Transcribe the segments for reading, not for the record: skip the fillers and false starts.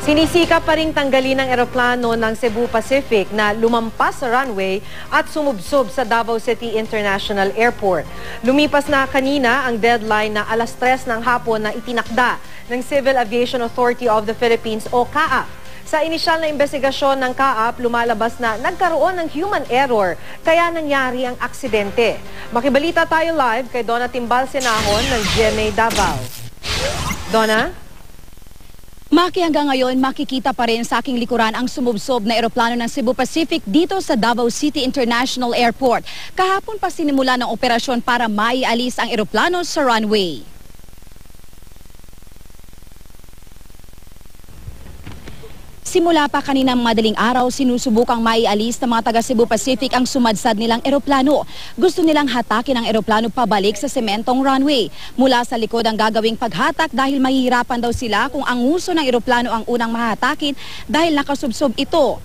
Sinisika pa ring tanggalin ng eroplano ng Cebu Pacific na lumampas sa runway at sumubsob sa Davao City International Airport. Lumipas na kanina ang deadline na alas 3 ng hapon na itinakda ng Civil Aviation Authority of the Philippines o CAAP. Sa inisyal na investigasyon ng CAAP, lumalabas na nagkaroon ng human error kaya nangyari ang aksidente. Makibalita tayo live kay Donna Timbal Senahon ng GMA Davao. Donna? Maki, hanggang ngayon makikita pa rin sa aking likuran ang sumubsob na eroplano ng Cebu Pacific dito sa Davao City International Airport. Kahapon pa sinimula ng operasyon para maialis ang eroplano sa runway. Simula pa kaninang madaling araw, sinusubukang maialis ng mga taga Cebu Pacific ang sumadsad nilang eroplano. Gusto nilang hatakin ang eroplano pabalik sa sementong runway. Mula sa likod ang gagawing paghatak dahil mahihirapan daw sila kung ang uso ng eroplano ang unang mahatakin dahil nakasubsob ito.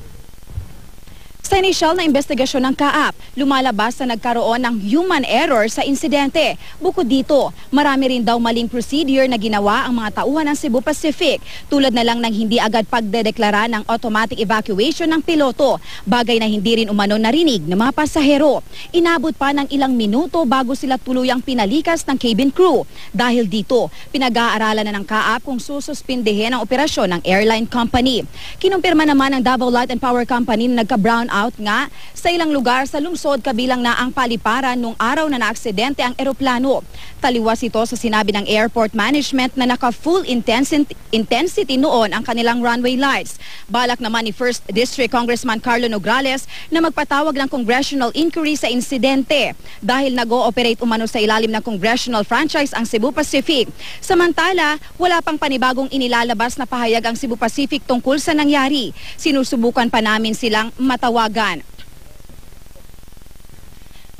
Sa inisyal na investigasyon ng CAAP, lumalabas na nagkaroon ng human error sa insidente. Bukod dito, marami rin daw maling procedure na ginawa ang mga tauhan ng Cebu Pacific, tulad na lang ng hindi agad pagdedeklara ng automatic evacuation ng piloto, bagay na hindi rin umano narinig ng mga pasahero. Inabot pa ng ilang minuto bago sila tuluyang pinalikas ng cabin crew. Dahil dito, pinag-aaralan na ng CAAP kung sususpindihin ang operasyon ng airline company. Kinumpirma naman ng Davao Light and Power Company na nagka-brown out nga sa ilang lugar sa lungsod kabilang na ang paliparan nung araw na naaksidente ang eroplano. Taliwas ito sa sinabi ng airport management na naka-full intensity noon ang kanilang runway lights. Balak naman ni 1st District Congressman Carlo Nograles na magpatawag ng congressional inquiry sa insidente dahil nag-ooperate umano sa ilalim ng congressional franchise ang Cebu Pacific. Samantala, wala pang panibagong inilalabas na pahayag ang Cebu Pacific tungkol sa nangyari. Sinusubukan pa namin silang matawagan.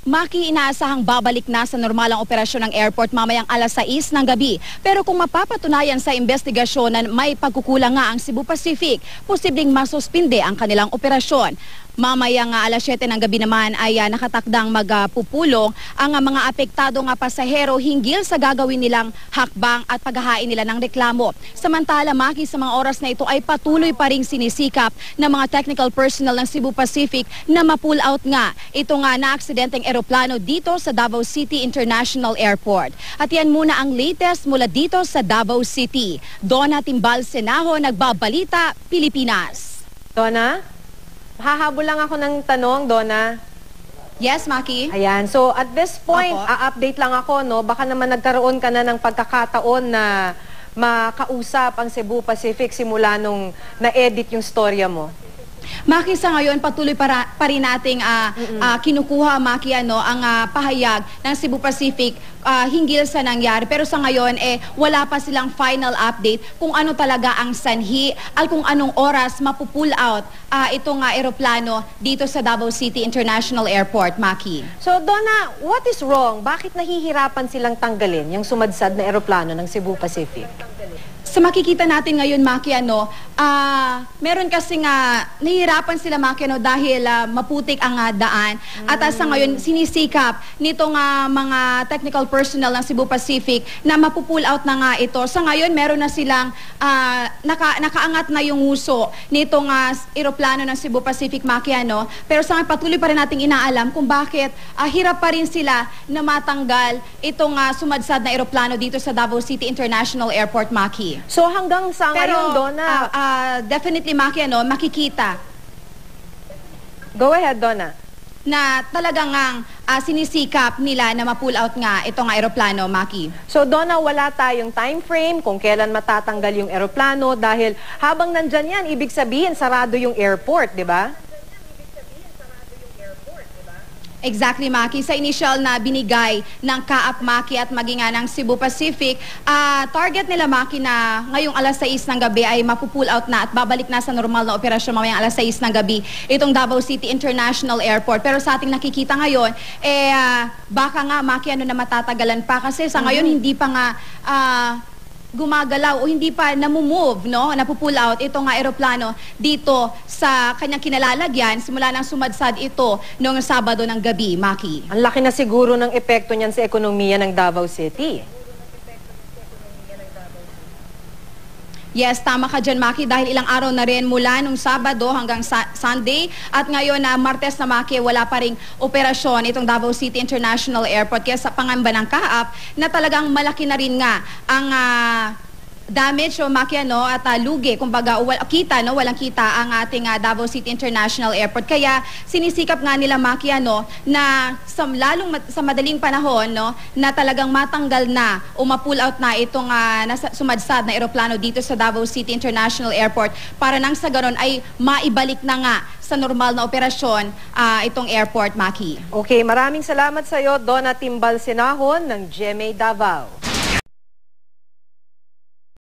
Maki, inaasahang babalik na sa normal ang operasyon ng airport mamayang alas 6 ng gabi. Pero kung mapapatunayan sa investigasyon na may pagkukulang nga ang Cebu Pacific, posibleng masuspinde ang kanilang operasyon. Mamayang alas 7 ng gabi naman ay nakatakdang magpupulong ang mga apektado nga pasahero hinggil sa gagawin nilang hakbang at paghahain nila ng reklamo. Samantala, Maki, sa mga oras na ito ay patuloy pa ring sinisikap ng mga technical personnel ng Cebu Pacific na ma-pull out nga ito nga na aksidenteng eroplano dito sa Davao City International Airport. At yan muna ang latest mula dito sa Davao City. Donna Timbal Senahon, Nagbabalita, Pilipinas. Donna? Hahabol lang ako ng tanong, Donna. Yes, Maki. Ayan. So, at this point, Opo. update lang ako, no? Baka naman nagkaroon ka na ng pagkakataon na makausap ang Cebu Pacific simula nung na-edit yung storya mo. Maki, sa ngayon patuloy pa rin nating kinukuha, Maki, ang pahayag ng Cebu Pacific hinggil sa nangyari. Pero sa ngayon, wala pa silang final update kung ano talaga ang sanhi at kung anong oras mapupull out itong eroplano dito sa Davao City International Airport, Maki. So, Donna, what is wrong? Bakit nahihirapan silang tanggalin yung sumadsad na eroplano ng Cebu Pacific? Sa makikita natin ngayon, Maki, meron kasi nga nahihirapan sila, Maki, dahil maputik ang daan. At sa ngayon, sinisikap nitong mga technical personnel ng Cebu Pacific na mapupull out na nga ito. Sa ngayon, meron na silang nakaangat na yung uso nitong eroplano ng Cebu Pacific, Maki, pero sa ngayon, patuloy pa rin nating inaalam kung bakit hirap pa rin sila na matanggal itong sumadsad na eroplano dito sa Davao City International Airport, Maki. So, hanggang sa ngayon, Donna? Definitely, Maki, makikita. Go ahead, Donna. Na talagang sinisikap nila na ma-pull out nga itong eroplano, Maki. So, Donna, wala tayong time frame kung kailan matatanggal yung eroplano dahil habang nandyan yan, ibig sabihin, sarado yung airport, di ba? Exactly, Maki. Sa initial na binigay ng CAAP, Maki, at maging ng Cebu Pacific, target nila, Maki, na ngayong alas 6 ng gabi ay mapupull out na at babalik na sa normal na operasyon mamayang alas 6 ng gabi itong Davao City International Airport. Pero sa ating nakikita ngayon, baka nga, Maki, na matatagalan pa kasi sa ngayon hindi pa nga gumagalaw o hindi pa namumove, no? Napupull out itong eroplano dito sa kanyang kinalalagyan simula nang sumadsad ito noong Sabado ng gabi, Maki. Ang laki na siguro ng epekto niyan sa ekonomiya ng Davao City. Yes, tama ka dyan, Maki, dahil ilang araw na rin mula nung Sabado hanggang Sunday at ngayon na Martes na, Maki, wala pa ring operasyon itong Davao City International Airport. Kaya sa pangamba ng Kaap na talagang malaki na rin nga ang damage o Maki, at lugi, kumbaga walang kita ang ating Davao City International Airport. Kaya sinisikap nga nila, Maki, na sa madaling panahon na talagang matanggal na o ma-pull out na itong sumadsad na eroplano dito sa Davao City International Airport para nang sa ganon ay maibalik na nga sa normal na operasyon itong airport, Maki. Okay, maraming salamat sa iyo, Donna Timbal Sinahon ng GMA Davao.